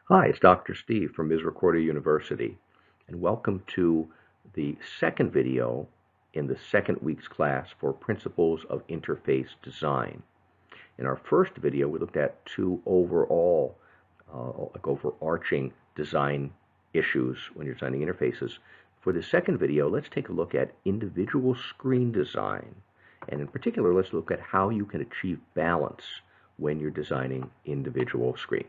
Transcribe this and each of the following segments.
Hi, it's Dr. Steve from Misericordia University, and welcome to the second video in the second week's class for Principles of Interface Design. In our first video, we looked at two overarching design issues when you're designing interfaces. For the second video, let's take a look at individual screen design, and in particular, let's look at how you can achieve balance when you're designing individual screens.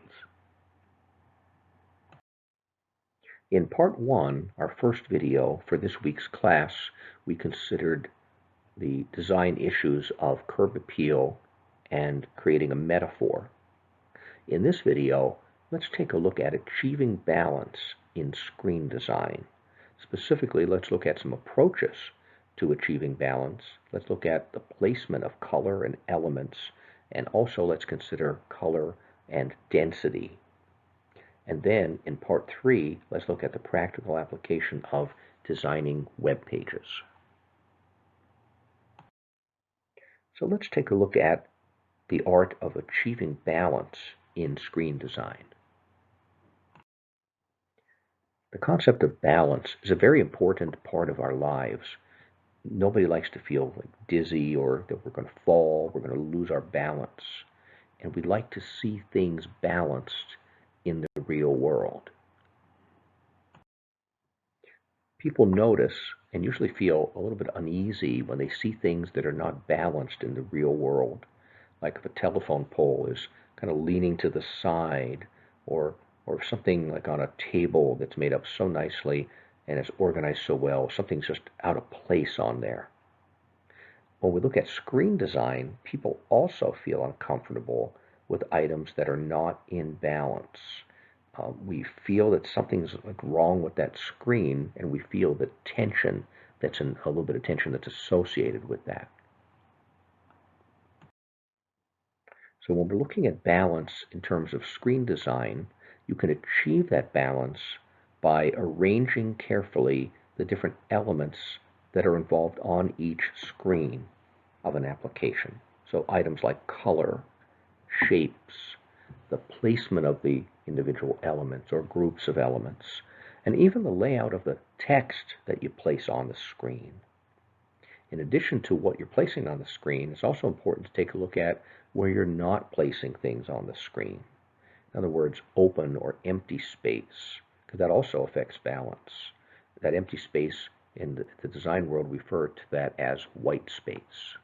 In part one, our first video for this week's class, we considered the design issues of curb appeal and creating a metaphor. In this video, let's take a look at achieving balance in screen design. Specifically, let's look at some approaches to achieving balance. Let's look at the placement of color and elements, and also let's consider color and density. And then in part three, let's look at the practical application of designing web pages. So let's take a look at the art of achieving balance in screen design. The concept of balance is a very important part of our lives. Nobody likes to feel like dizzy or that we're going to fall, we're going to lose our balance. And we like to see things balanced in the real world. People notice and usually feel a little bit uneasy when they see things that are not balanced in the real world, like if a telephone pole is kind of leaning to the side, or something like on a table that's made up so nicely and it's organized so well, something's just out of place on there. When we look at screen design, people also feel uncomfortable with items that are not in balance. We feel that something's wrong with that screen, and we feel the tension a little bit of tension that's associated with that. So when we're looking at balance in terms of screen design, you can achieve that balance by arranging carefully the different elements that are involved on each screen of an application. So items like color, shapes, the placement of the individual elements or groups of elements, and even the layout of the text that you place on the screen. In addition to what you're placing on the screen, it's also important to take a look at where you're not placing things on the screen. In other words, open or empty space, because that also affects balance. That empty space in the design world, we refer to that as white space.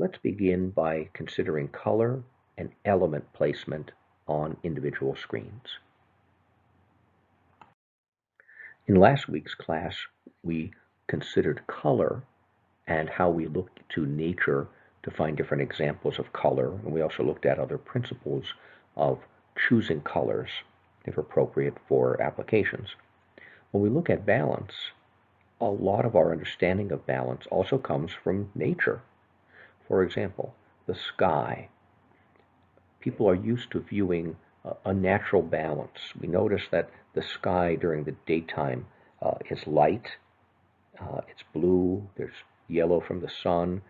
Let's begin by considering color and element placement on individual screens. In last week's class, we considered color and how we look to nature to find different examples of color, and we also looked at other principles of choosing colors if appropriate for applications. When we look at balance, a lot of our understanding of balance also comes from nature. For example, the sky. People are used to viewing a natural balance. We notice that the sky during the daytime is light, it's blue, there's yellow from the sun,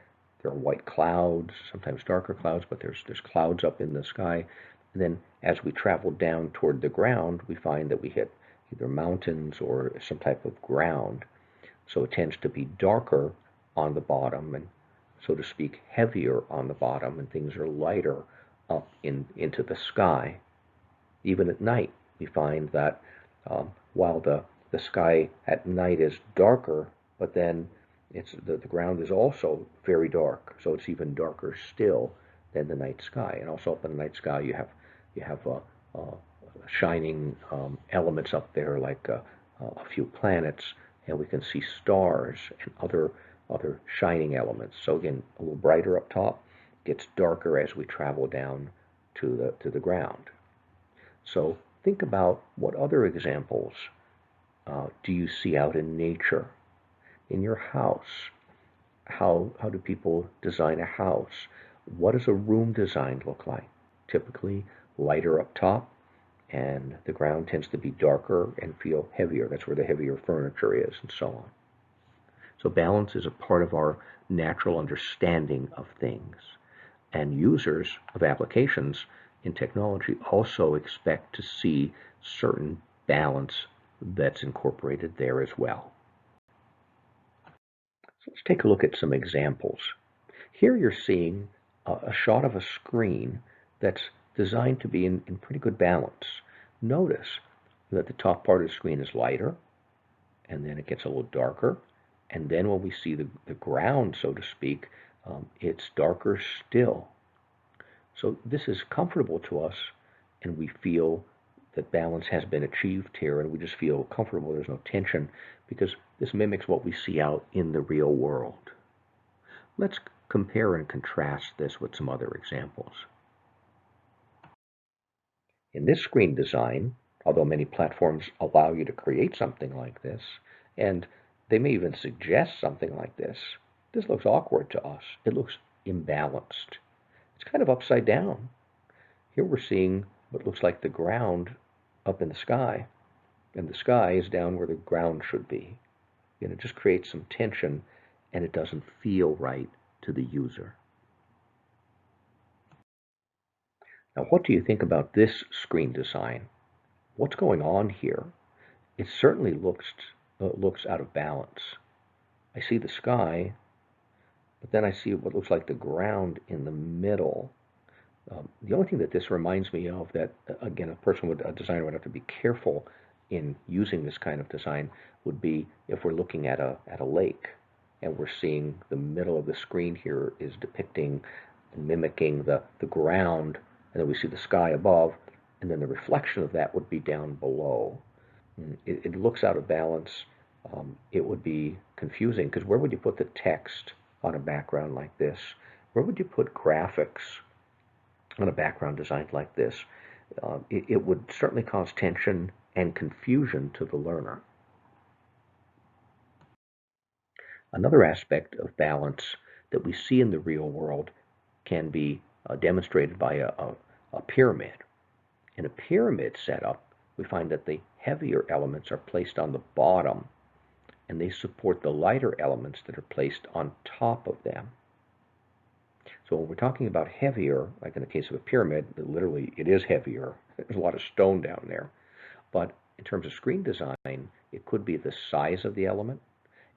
there are white clouds, sometimes darker clouds, but there's clouds up in the sky. And then as we travel down toward the ground, we find that we hit either mountains or some type of ground. So it tends to be darker on the bottom and, so to speak, heavier on the bottom, and things are lighter up into the sky. Even at night, we find that while the sky at night is darker, but then the ground is also very dark, so it's even darker still than the night sky. And also up in the night sky, you have shining elements up there, like a few planets, and we can see stars and other shining elements. So again, a little brighter up top, gets darker as we travel down to the ground. So think about what other examples do you see out in nature? In your house, how do people design a house? What does a room design look like? Typically lighter up top, and the ground tends to be darker and feel heavier. That's where the heavier furniture is, and so on. So balance is a part of our natural understanding of things. And users of applications in technology also expect to see certain balance that's incorporated there as well. So let's take a look at some examples. Here you're seeing a shot of a screen that's designed to be in pretty good balance. Notice that the top part of the screen is lighter, and then it gets a little darker, and then when we see the ground, so to speak, it's darker still. So this is comfortable to us, and we feel that balance has been achieved here, and we just feel comfortable. There's no tension because this mimics what we see out in the real world. Let's compare and contrast this with some other examples. In this screen design, although many platforms allow you to create something like this, and they may even suggest something like this looks awkward to us. It looks imbalanced. It's kind of upside down. Here we're seeing what looks like the ground up in the sky, and the sky is down where the ground should be. And it just creates some tension, and it doesn't feel right to the user. Now, what do you think about this screen design? What's going on here? It certainly looks out of balance. I see the sky, but then I see what looks like the ground in the middle. The only thing that this reminds me of that, again, a designer would have to be careful in using this kind of design would be if we're looking at a lake and we're seeing the middle of the screen here is depicting and mimicking the ground, and then we see the sky above, and then the reflection of that would be down below. It looks out of balance. It would be confusing because where would you put the text on a background like this? Where would you put graphics on a background designed like this? It would certainly cause tension and confusion to the learner. Another aspect of balance that we see in the real world can be demonstrated by a pyramid. In a pyramid setup, we find that the heavier elements are placed on the bottom, and they support the lighter elements that are placed on top of them. So when we're talking about heavier, like in the case of a pyramid, literally it is heavier. There's a lot of stone down there. But in terms of screen design, it could be the size of the element.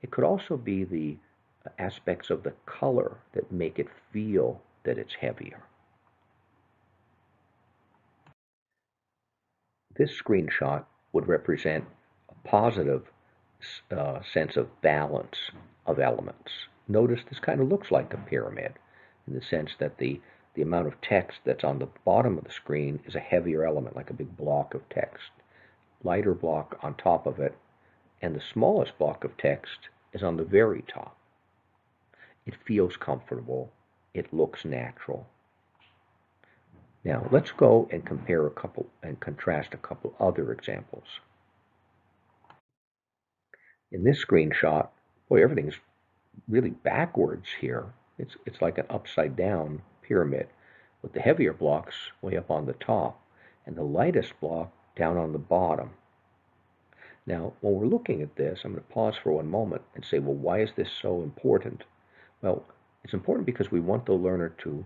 It could also be the aspects of the color that make it feel that it's heavier. This screenshot would represent a positive sense of balance of elements. Notice this kind of looks like a pyramid in the sense that the amount of text that's on the bottom of the screen is a heavier element, like a big block of text. Lighter block on top of it, and the smallest block of text is on the very top. It feels comfortable. It looks natural. Now let's go and compare a couple and contrast a couple other examples. In this screenshot, boy, everything's really backwards here. It's like an upside down pyramid with the heavier blocks way up on the top and the lightest block down on the bottom. Now, when we're looking at this, I'm going to pause for one moment and say, well, why is this so important? Well, it's important because we want the learner to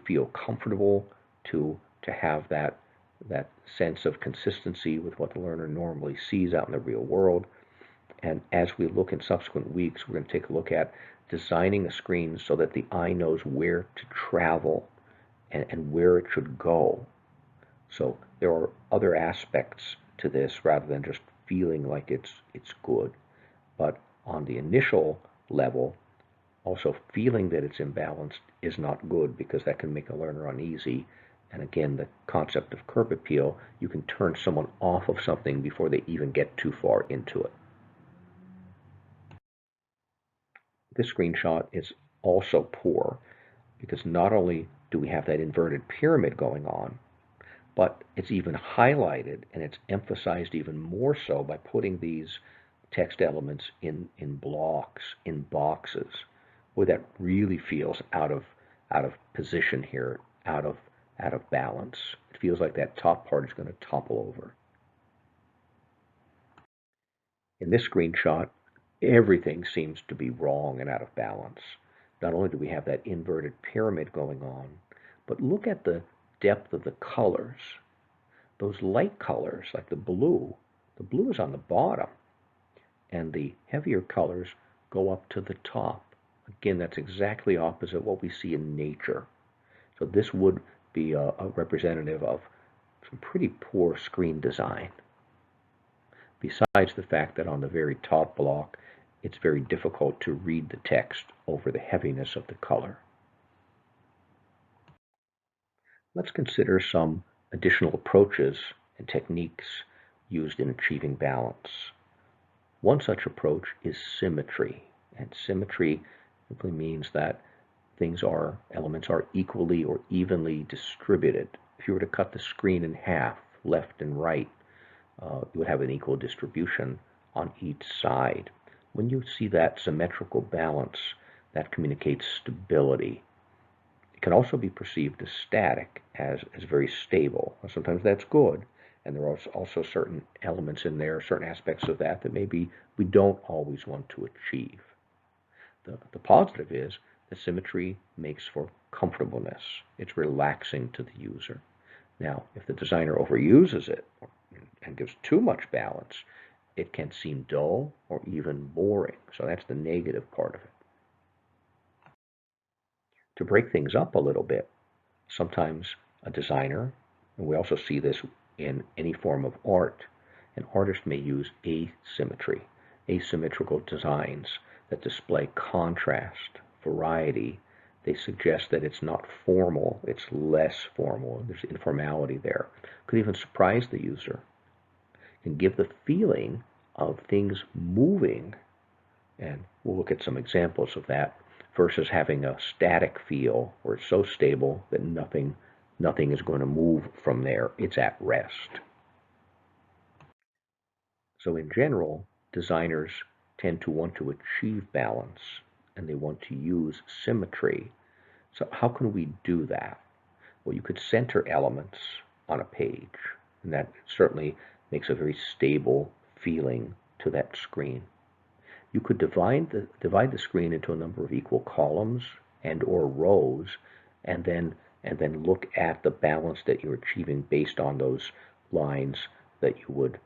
feel comfortable, to have that sense of consistency with what the learner normally sees out in the real world. And as we look in subsequent weeks, we're going to take a look at designing a screen so that the eye knows where to travel and where it should go. So there are other aspects to this rather than just feeling like it's good. But on the initial level, also feeling that it's imbalanced is not good because that can make a learner uneasy. And again, the concept of curb appeal, you can turn someone off of something before they even get too far into it. This screenshot is also poor because not only do we have that inverted pyramid going on, but it's even highlighted and it's emphasized even more so by putting these text elements in blocks, in boxes, where that really feels out of position here, out of balance. It feels like that top part is going to topple over. In this screenshot, everything seems to be wrong and out of balance. Not only do we have that inverted pyramid going on, but look at the depth of the colors. Those light colors, like the blue is on the bottom, and the heavier colors go up to the top. Again, that's exactly opposite what we see in nature. So this would be a representative of some pretty poor screen design. Besides the fact that on the very top block, it's very difficult to read the text over the heaviness of the color. Let's consider some additional approaches and techniques used in achieving balance. One such approach is symmetry, and symmetry simply means that elements are equally or evenly distributed. If you were to cut the screen in half, left and right, you would have an equal distribution on each side. When you see that symmetrical balance, that communicates stability. It can also be perceived as static, as very stable. Sometimes that's good, and there are also certain elements in there, certain aspects of that maybe we don't always want to achieve. The positive is that symmetry makes for comfortableness. It's relaxing to the user. Now, if the designer overuses it and gives too much balance, it can seem dull or even boring. So that's the negative part of it. To break things up a little bit, sometimes a designer, and we also see this in any form of art, an artist may use asymmetry, asymmetrical designs that display contrast, variety. They suggest that it's not formal, it's less formal. There's informality there. Could even surprise the user and give the feeling of things moving. And we'll look at some examples of that versus having a static feel where it's so stable that nothing is going to move from there. It's at rest. So in general, designers tend to want to achieve balance, and they want to use symmetry. So how can we do that? Well, you could center elements on a page, and that certainly makes a very stable feeling to that screen. You could divide the screen into a number of equal columns and or rows, and then look at the balance that you're achieving based on those lines that you would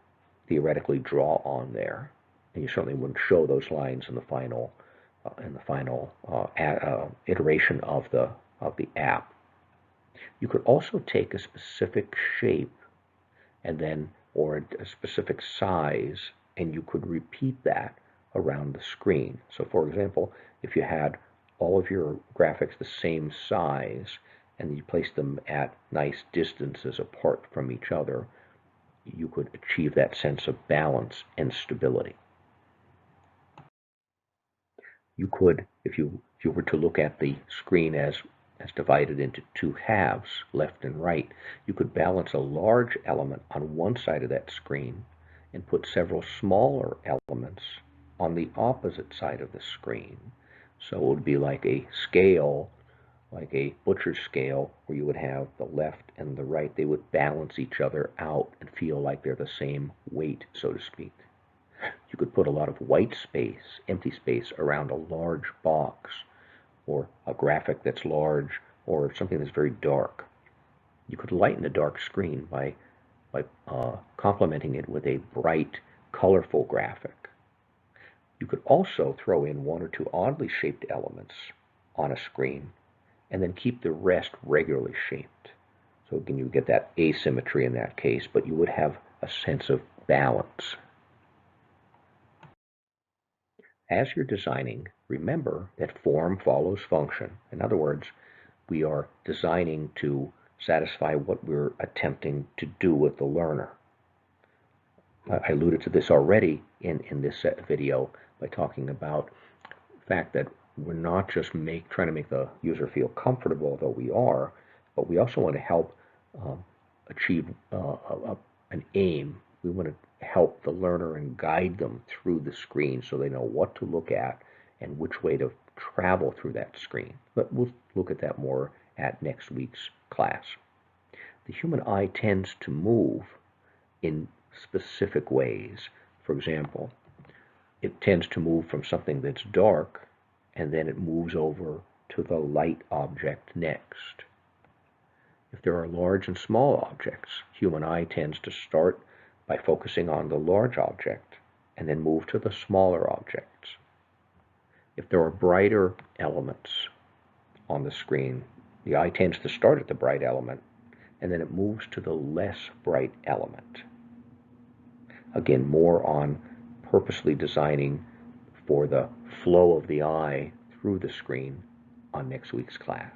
theoretically draw on there. And you certainly wouldn't show those lines in the final iteration of the app. You could also take a specific shape or a specific size, and you could repeat that around the screen. So for example, if you had all of your graphics the same size and you place them at nice distances apart from each other, you could achieve that sense of balance and stability. You could, if you were to look at the screen as divided into two halves, left and right, you could balance a large element on one side of that screen and put several smaller elements on the opposite side of the screen. So it would be like a scale, like a butcher's scale, where you would have the left and the right. They would balance each other out and feel like they're the same weight, so to speak. You could put a lot of white space, empty space, around a large box, or a graphic that's large, or something that's very dark. You could lighten a dark screen by complementing it with a bright, colorful graphic. You could also throw in one or two oddly shaped elements on a screen and then keep the rest regularly shaped. So again, you get that asymmetry in that case, but you would have a sense of balance. As you're designing, remember that form follows function. In other words, we are designing to satisfy what we're attempting to do with the learner. I alluded to this already in this video by talking about the fact that we're not just trying to make the user feel comfortable, though we are, but we also want to help achieve an aim. We want to help the learner and guide them through the screen so they know what to look at and which way to travel through that screen. But we'll look at that more at next week's class. The human eye tends to move in specific ways. For example, it tends to move from something that's dark, and then it moves over to the light object next. If there are large and small objects, human eye tends to start by focusing on the large object and then move to the smaller objects. If there are brighter elements on the screen, the eye tends to start at the bright element and then it moves to the less bright element. Again, more on purposely designing for the flow of the eye through the screen on next week's class.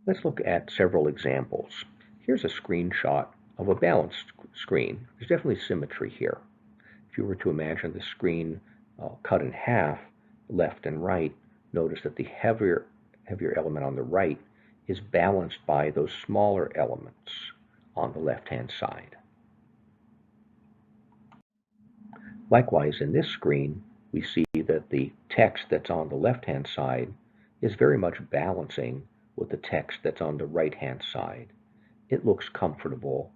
Let's look at several examples. Here's a screenshot of a balanced screen. There's definitely symmetry here. If you were to imagine the screen cut in half, left and right, notice that the heavier element on the right is balanced by those smaller elements on the left-hand side. Likewise, in this screen, we see that the text that's on the left-hand side is very much balancing with the text that's on the right-hand side. It looks comfortable,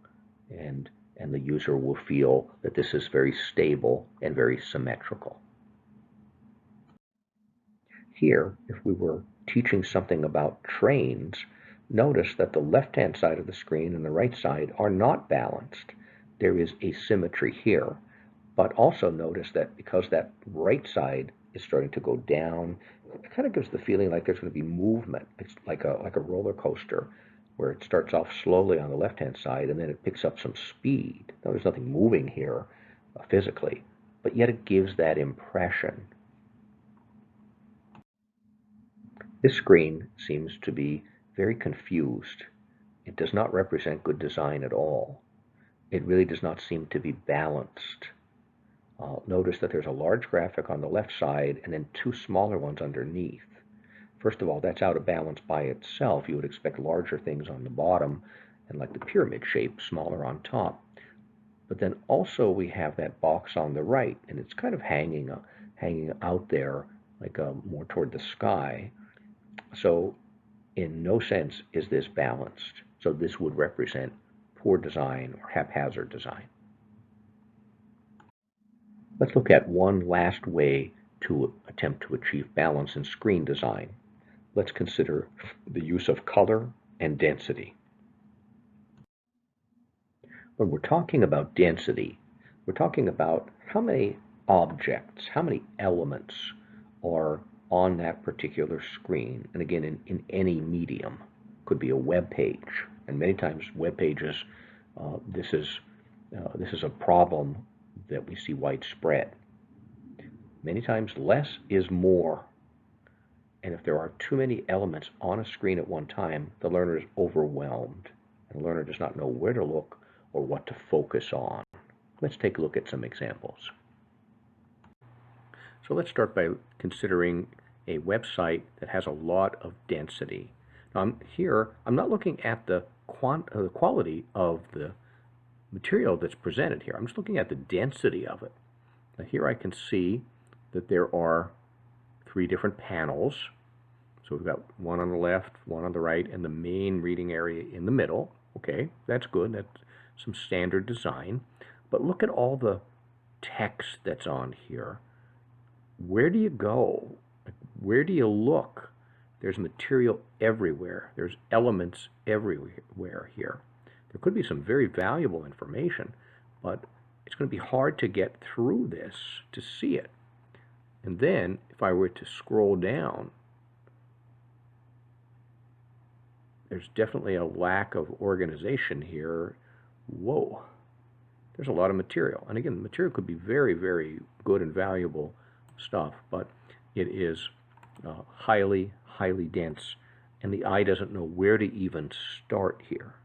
and the user will feel that this is very stable and very symmetrical. Here, if we were teaching something about trains, notice that the left-hand side of the screen and the right side are not balanced. There is asymmetry here, but also notice that because that right side is starting to go down, it kind of gives the feeling like there's going to be movement. It's like a roller coaster where it starts off slowly on the left-hand side and then it picks up some speed. Now, there's nothing moving here physically, but yet it gives that impression. This screen seems to be very confused. It does not represent good design at all. It really does not seem to be balanced. Notice that there's a large graphic on the left side and then two smaller ones underneath. First of all, that's out of balance by itself. You would expect larger things on the bottom and like the pyramid shape, smaller on top. But then also we have that box on the right, and it's kind of hanging out there like more toward the sky. So in no sense is this balanced. So this would represent poor design or haphazard design. Let's look at one last way to attempt to achieve balance in screen design. Let's consider the use of color and density. When we're talking about density, we're talking about how many objects, how many elements are on that particular screen, and again in any medium. Could be a web page, and many times web pages, this is a problem that we see widespread. Many times less is more, and if there are too many elements on a screen at one time, the learner is overwhelmed, and the learner does not know where to look or what to focus on. Let's take a look at some examples. So let's start by considering a website that has a lot of density. Now I'm not looking at the quality of the material that's presented here. I'm just looking at the density of it. Now here I can see that there are 3 different panels. So we've got one on the left, one on the right, and the main reading area in the middle. Okay, that's good. That's some standard design. But look at all the text that's on here. Where do you go? Where do you look? There's material everywhere. There's elements everywhere here. There could be some very valuable information, but it's going to be hard to get through this to see it. And then, if I were to scroll down, there's definitely a lack of organization here. Whoa, there's a lot of material. And again, the material could be very, very good and valuable stuff, but it is highly, highly dense, and the eye doesn't know where to even start here.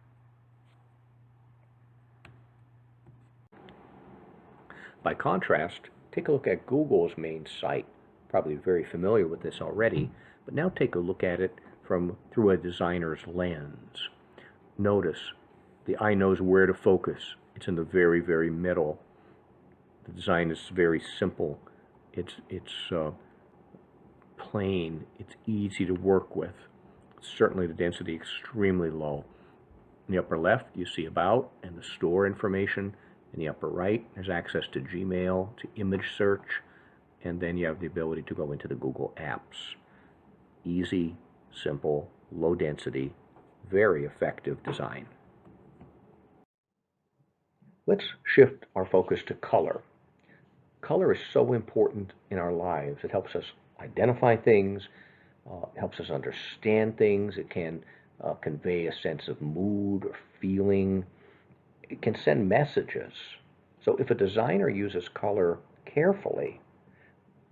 By contrast, take a look at Google's main site. Probably very familiar with this already, but now take a look at it through a designer's lens. Notice the eye knows where to focus. It's in the very, very middle. The design is very simple. It's plain. It's easy to work with. Certainly the density extremely low. In the upper left, you see about and the store information. In the upper right, there's access to Gmail, to image search, and then you have the ability to go into the Google Apps. Easy, simple, low density, very effective design. Let's shift our focus to color. Color is so important in our lives. It helps us identify things, helps us understand things. It can convey a sense of mood or feeling. It can send messages. So if a designer uses color carefully,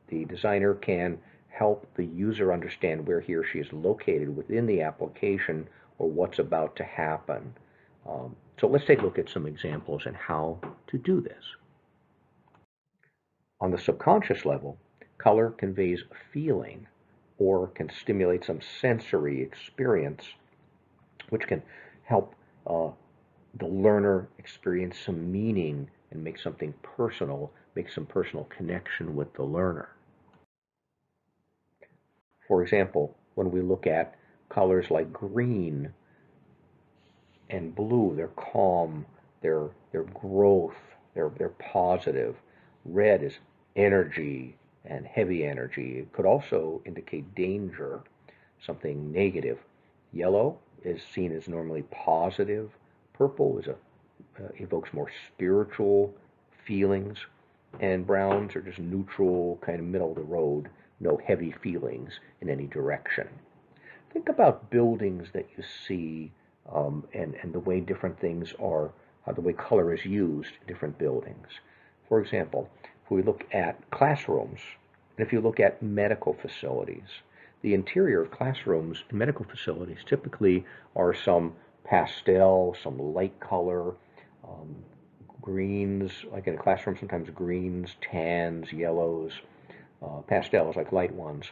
the designer can help the user understand where he or she is located within the application or what's about to happen. So let's take a look at some examples and how to do this. On the subconscious level, color conveys feeling or can stimulate some sensory experience, which can help the learner experience some meaning and make something personal, make some personal connection with the learner. For example, when we look at colors like green and blue, they're calm, they're growth, they're positive. Red is energy and heavy energy. It could also indicate danger, something negative. Yellow is seen as normally positive. Purple is evokes more spiritual feelings, and browns are just neutral, kind of middle of the road, no heavy feelings in any direction. Think about buildings that you see and the way different things are, the way color is used in different buildings. For example, if we look at classrooms, and if you look at medical facilities, the interior of classrooms and medical facilities typically are some pastel, some light color, greens, like in a classroom, sometimes greens, tans, yellows, pastels, like light ones,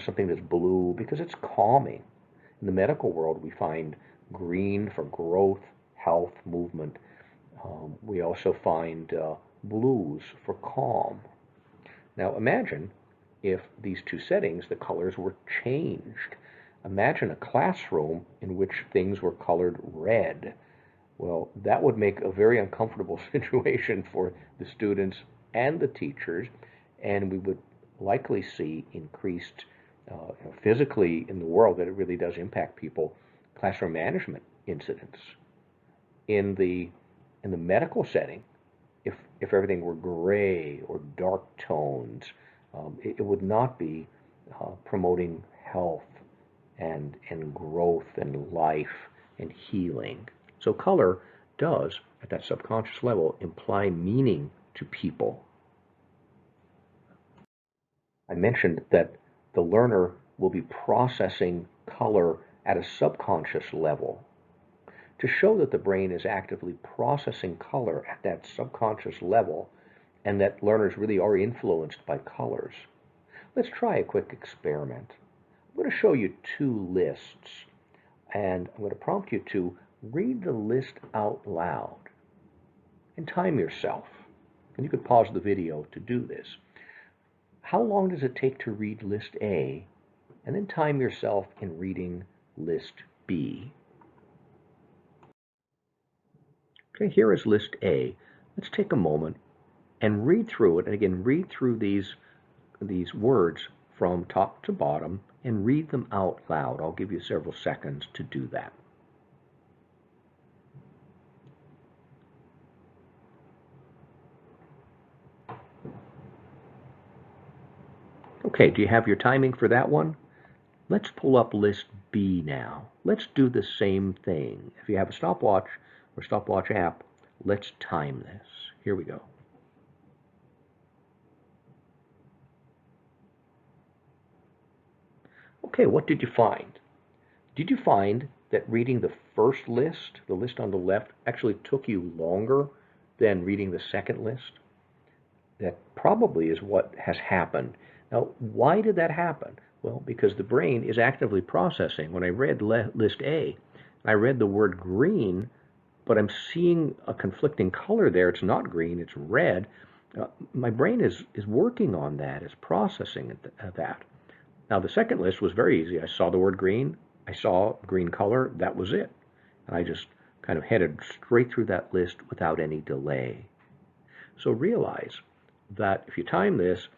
something that's blue, because it's calming. In the medical world, we find green for growth, health, movement. We also find blues for calm. Now imagine if these two settings, the colors were changed. Imagine a classroom in which things were colored red. Well, that would make a very uncomfortable situation for the students and the teachers, and we would likely see increased physically in the world that it really does impact people, classroom management incidents. In the medical setting, if everything were gray or dark tones, it would not be promoting health and growth and life and healing. So color does, at that subconscious level, imply meaning to people. I mentioned that the learner will be processing color at a subconscious level. To show that the brain is actively processing color at that subconscious level and that learners really are influenced by colors, let's try a quick experiment. I'm going to show you two lists, and I'm going to prompt you to read the list out loud and time yourself. And you could pause the video to do this. How long does it take to read list A, and then time yourself in reading list B? Okay, here is list A. Let's take a moment and read through it. And again, read through these words from top to bottom and read them out loud. I'll give you several seconds to do that. Okay, do you have your timing for that one? Let's pull up list B now. Let's do the same thing. If you have a stopwatch or stopwatch app, let's time this. Here we go. Okay, what did you find? Did you find that reading the first list, the list on the left, actually took you longer than reading the second list? That probably is what has happened. Now, why did that happen? Well, because the brain is actively processing. When I read list A, I read the word green, but I'm seeing a conflicting color there. It's not green, it's red. My brain is working on that, is processing that. Now, the second list was very easy. I saw the word green, I saw green color, that was it. And I just kind of headed straight through that list without any delay. So realize that if you time this,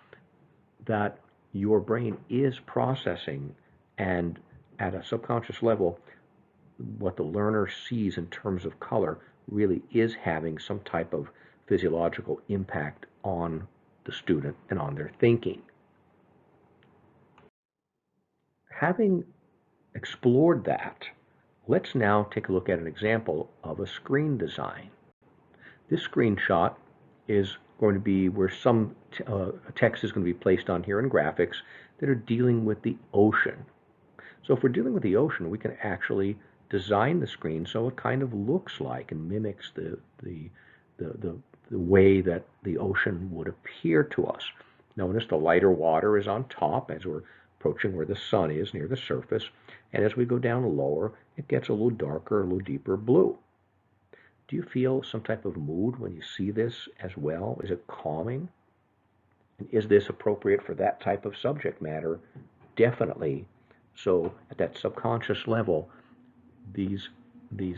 that your brain is processing and at a subconscious level, what the learner sees in terms of color really is having some type of physiological impact on the student and on their thinking. Having explored that, let's now take a look at an example of a screen design. This screenshot is going to be where some text is going to be placed on here in graphics that are dealing with the ocean. So if we're dealing with the ocean, we can actually design the screen so it kind of looks like and mimics the way that the ocean would appear to us. Notice the lighter water is on top as we're approaching where the sun is near the surface, and as we go down lower, it gets a little darker, a little deeper blue. Do you feel some type of mood when you see this as well? Is it calming? And is this appropriate for that type of subject matter? Definitely. So at that subconscious level, these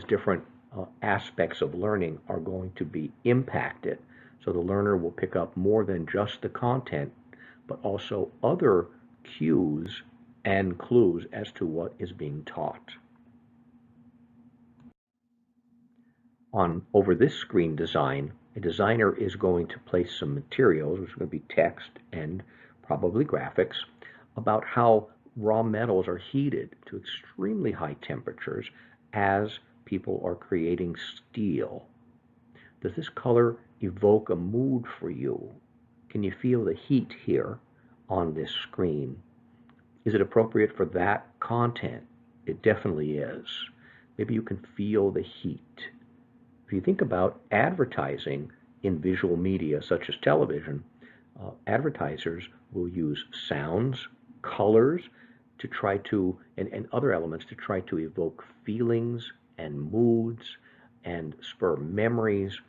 different aspects of learning are going to be impacted. So the learner will pick up more than just the content, but also other cues and clues as to what is being taught. Over this screen design, a designer is going to place some materials, which is going to be text and probably graphics, about how raw metals are heated to extremely high temperatures as people are creating steel. Does this color evoke a mood for you? Can you feel the heat here on this screen? Is it appropriate for that content? It definitely is. Maybe you can feel the heat. If you think about advertising in visual media such as television, advertisers will use sounds, colors to try to, and other elements to try to evoke feelings and moods and spur memories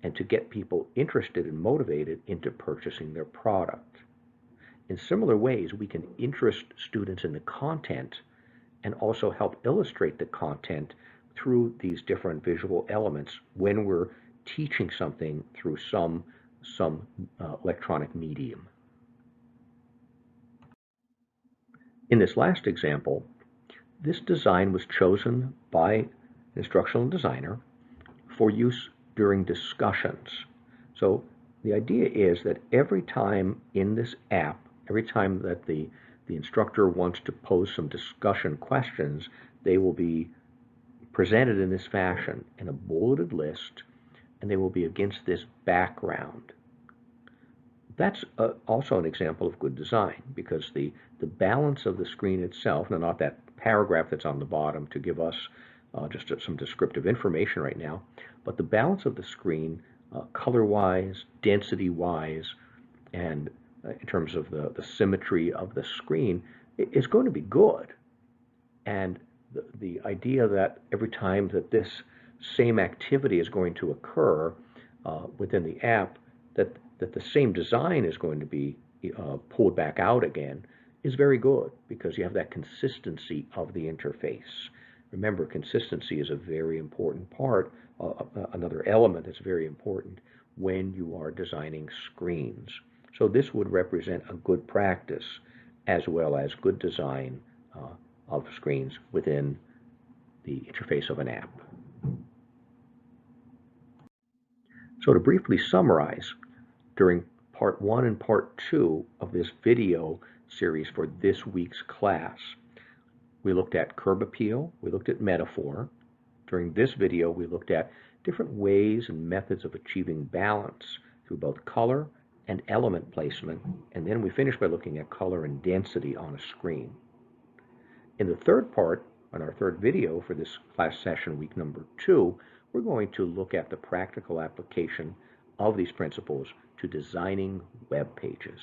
and to get people interested and motivated into purchasing their product. In similar ways, we can interest students in the content and also help illustrate the content through these different visual elements when we're teaching something through some electronic medium. In this last example, this design was chosen by an instructional designer for use during discussions. So the idea is that every time in this app, every time that the instructor wants to pose some discussion questions, they will be presented in this fashion in a bulleted list, and they will be against this background. That's also an example of good design because the balance of the screen itself, now not that paragraph that's on the bottom to give us just some descriptive information right now, but the balance of the screen, color-wise, density-wise, and in terms of the symmetry of the screen, is going to be good. And the idea that every time that this same activity is going to occur within the app, that the same design is going to be pulled back out again is very good because you have that consistency of the interface. Remember, consistency is a very important part, another element that's very important when you are designing screens. So this would represent a good practice as well as good design of screens within the interface of an app. So to briefly summarize, during part 1 and part 2 of this video series for this week's class, we looked at curb appeal, we looked at metaphor. During this video, we looked at different ways and methods of achieving balance through both color and element placement, and then we finished by looking at color and density on a screen. In the third part, on our third video for this class session, week number 2, we're going to look at the practical application of these principles to designing web pages.